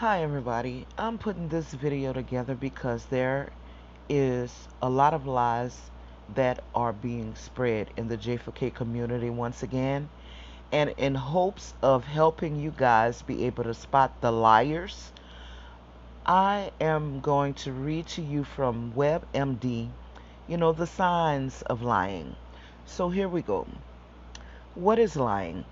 Hi everybody, I'm putting this video together because there is a lot of lies that are being spread in the J4K community once again, and in hopes of helping you guys be able to spot the liars, I am going to read to you from WebMD, the signs of lying. So here we go. What is lying?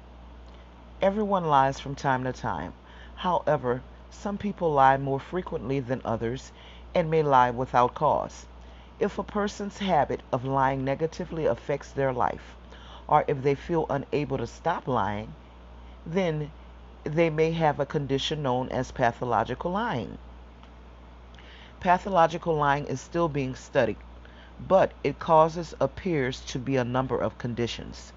Everyone lies from time to time. However, some people lie more frequently than others and may lie without cause. If a person's habit of lying negatively affects their life, or if they feel unable to stop lying, then they may have a condition known as pathological lying. Pathological lying is still being studied, but it causes appears to be a number of conditions.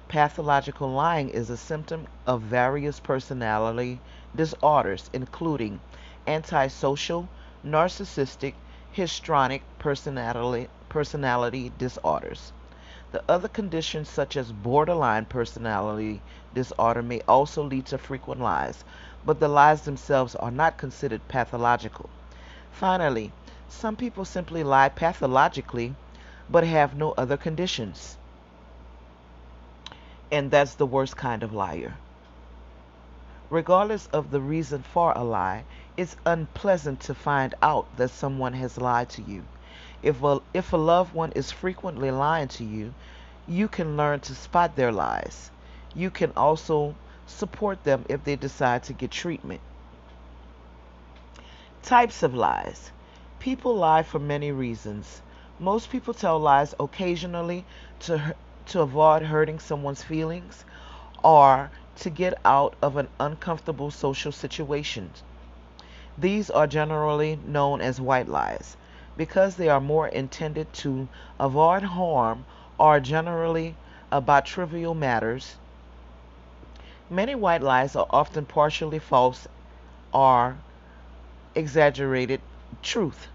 Pathological lying is a symptom of various personality disorders, including antisocial, narcissistic, histrionic personality disorders. The other conditions, such as borderline personality disorder, may also lead to frequent lies, but the lies themselves are not considered pathological. Finally, some people simply lie pathologically but have no other conditions. And that's the worst kind of liar. Regardless of the reason for a lie, it's unpleasant to find out that someone has lied to you. If a loved one is frequently lying to you, you can learn to spot their lies. You can also support them if they decide to get treatment. Types of lies. People lie for many reasons. Most people tell lies occasionally to avoid hurting someone's feelings or to get out of an uncomfortable social situation. These are generally known as white lies because they are more intended to avoid harm or generally about trivial matters. Many white lies are often partially false or exaggerated truth.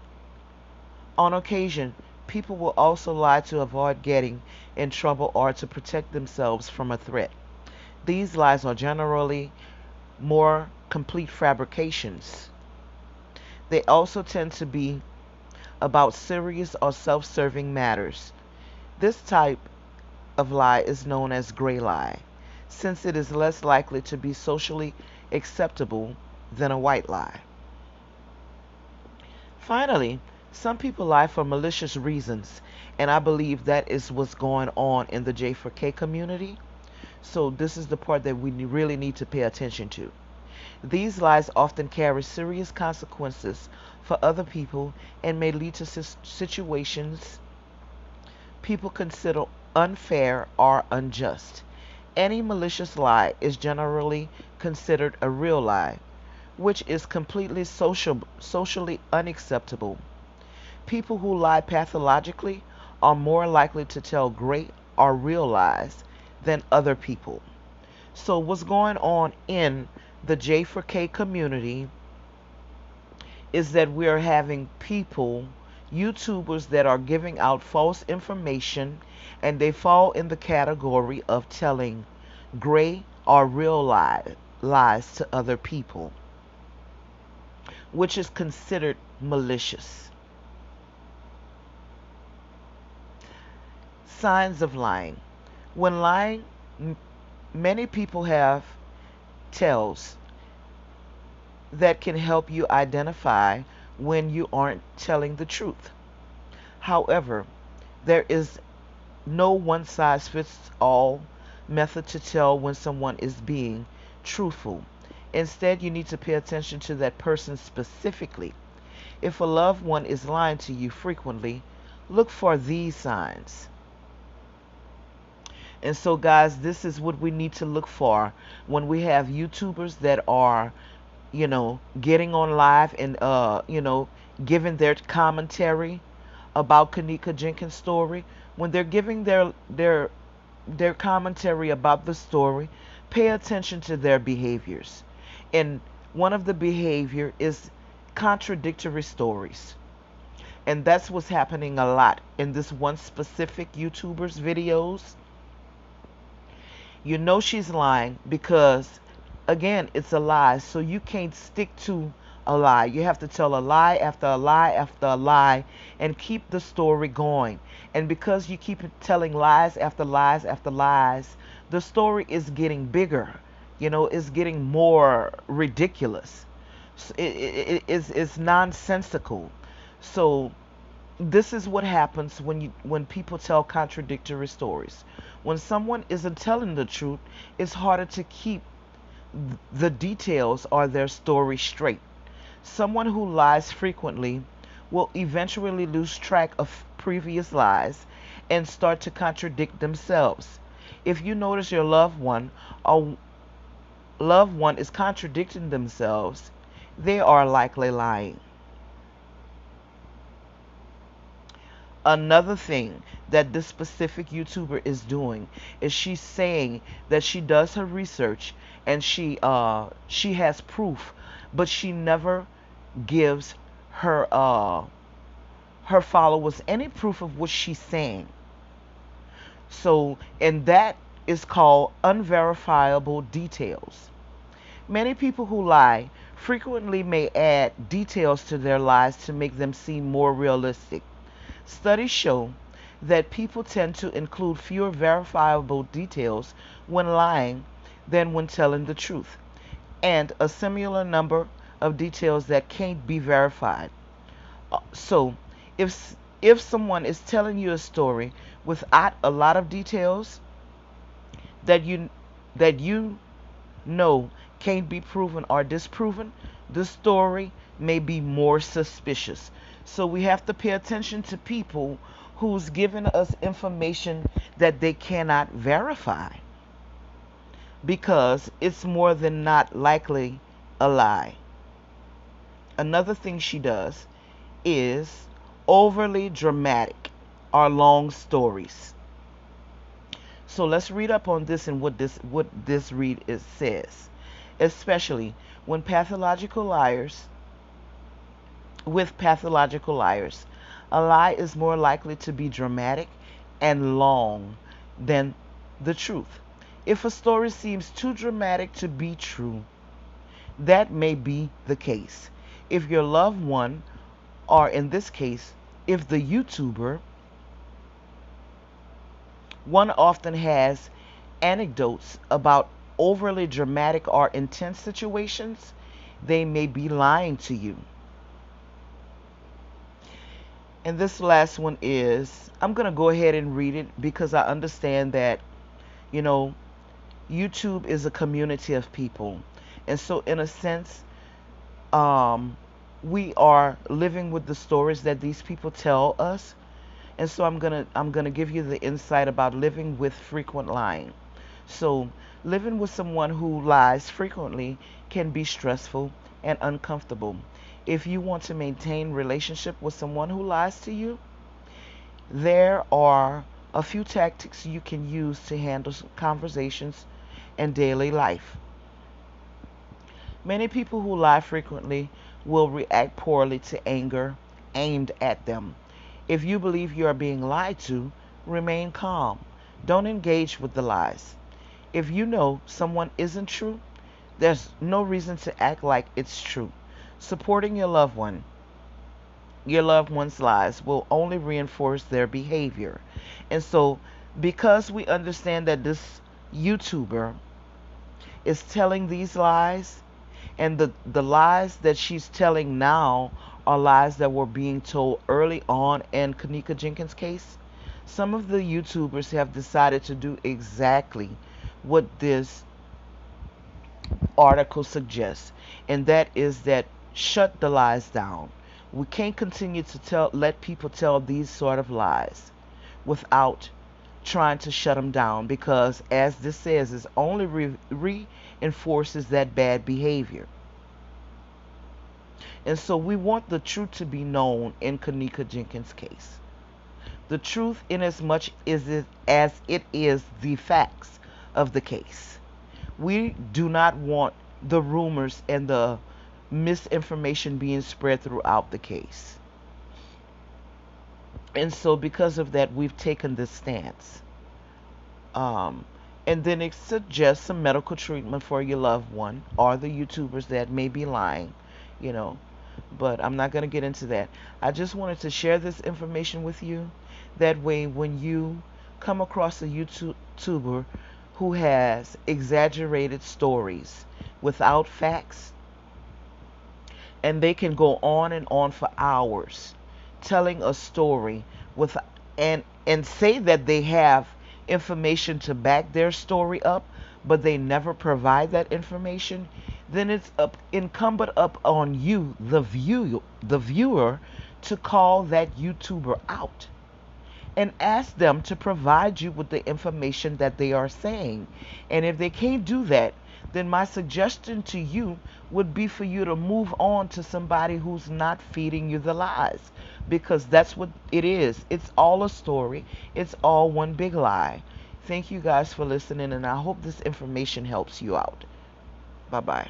On occasion, people will also lie to avoid getting in trouble or to protect themselves from a threat. These lies are generally more complete fabrications. They also tend to be about serious or self-serving matters. This type of lie is known as gray lie, since it is less likely to be socially acceptable than a white lie. Finally, some people lie for malicious reasons, and I believe that is what's going on in the J4K community. So this is the part that we really need to pay attention to. These lies often carry serious consequences for other people and may lead to situations people consider unfair or unjust. Any malicious lie is generally considered a real lie, which is completely socially unacceptable. People who lie pathologically are more likely to tell great or real lies than other people. So what's going on in the J4K community is that we are having people, YouTubers, that are giving out false information, and they fall in the category of telling gray or real lies to other people, which is considered malicious. Signs of lying. When lying, many people have tells that can help you identify when you aren't telling the truth. However, there is no one size fits all method to tell when someone is being truthful. Instead, you need to pay attention to that person specifically. If a loved one is lying to you frequently, look for these signs. And so, guys, this is what we need to look for when we have YouTubers that are, getting on live and, giving their commentary about Kanika Jenkins' story. When they're giving their commentary about the story, pay attention to their behaviors. And one of the behavior is contradictory stories. And that's what's happening a lot in this one specific YouTuber's videos. You know she's lying because again, it's a lie. So you can't stick to a lie. You have to tell a lie after a lie after a lie and keep the story going. And because you keep telling lies after lies after lies, the story is getting bigger. It's getting more ridiculous. It's nonsensical. So this is what happens when people tell contradictory stories. When someone isn't telling the truth, it's harder to keep the details or their story straight. Someone who lies frequently will eventually lose track of previous lies and start to contradict themselves. If you notice your loved one is contradicting themselves, they are likely lying. Another thing that this specific YouTuber is doing is she's saying that she does her research and she has proof, but she never gives her followers any proof of what she's saying. So, and that is called unverifiable details. Many people who lie frequently may add details to their lies to make them seem more realistic. Studies show that people tend to include fewer verifiable details when lying than when telling the truth, and a similar number of details that can't be verified. So, if someone is telling you a story without a lot of details that you know can't be proven or disproven, the story may be more suspicious. So we have to pay attention to people who's giving us information that they cannot verify, because it's more than not likely a lie. Another thing she does is overly dramatic or long stories. So let's read up on this and what this read it says. Especially when pathological liars with pathological liars, a lie is more likely to be dramatic and long than the truth. If a story seems too dramatic to be true, that may be the case. If your loved one, or in this case, if the YouTuber, one often has anecdotes about overly dramatic or intense situations, they may be lying to you. And this last one is, I'm going to go ahead and read it because I understand that, you know, YouTube is a community of people. And so, in a sense, um, we are living with the stories that these people tell us. And so I'm gonna give you the insight about living with frequent lying. So living with someone who lies frequently can be stressful and uncomfortable. If you want to maintain relationship with someone who lies to you, there are a few tactics you can use to handle conversations and daily life. Many people who lie frequently will react poorly to anger aimed at them. If you believe you are being lied to, remain calm. Don't engage with the lies. If you know someone isn't true, there's no reason to act like it's true. Supporting your loved one's lies will only reinforce their behavior. And so, because we understand that this YouTuber is telling these lies, and the lies that she's telling now are lies that were being told early on in Kanika Jenkins' case, some of the YouTubers have decided to do exactly what this article suggests, and that is that shut the lies down. We can't continue to let people tell these sort of lies without trying to shut them down, because as this says, it only reinforces that bad behavior. And so we want the truth to be known in Kanika Jenkins' case. The truth in as much as it is the facts of the case. We do not want the rumors and the misinformation being spread throughout the case. And so because of that, we've taken this stance. Um, and then it suggests some medical treatment for your loved one or the YouTubers that may be lying, you know. But I'm not going to get into that. I just wanted to share this information with you. That way, when you come across a YouTuber who has exaggerated stories without facts, and they can go on and on for hours telling a story with and say that they have information to back their story up, but they never provide that information, then it's incumbent up on you, the viewer, to call that YouTuber out and ask them to provide you with the information that they are saying. And if they can't do that, then my suggestion to you would be for you to move on to somebody who's not feeding you the lies, because that's what it is. It's all a story. It's all one big lie. Thank you guys for listening, and I hope this information helps you out. Bye-bye.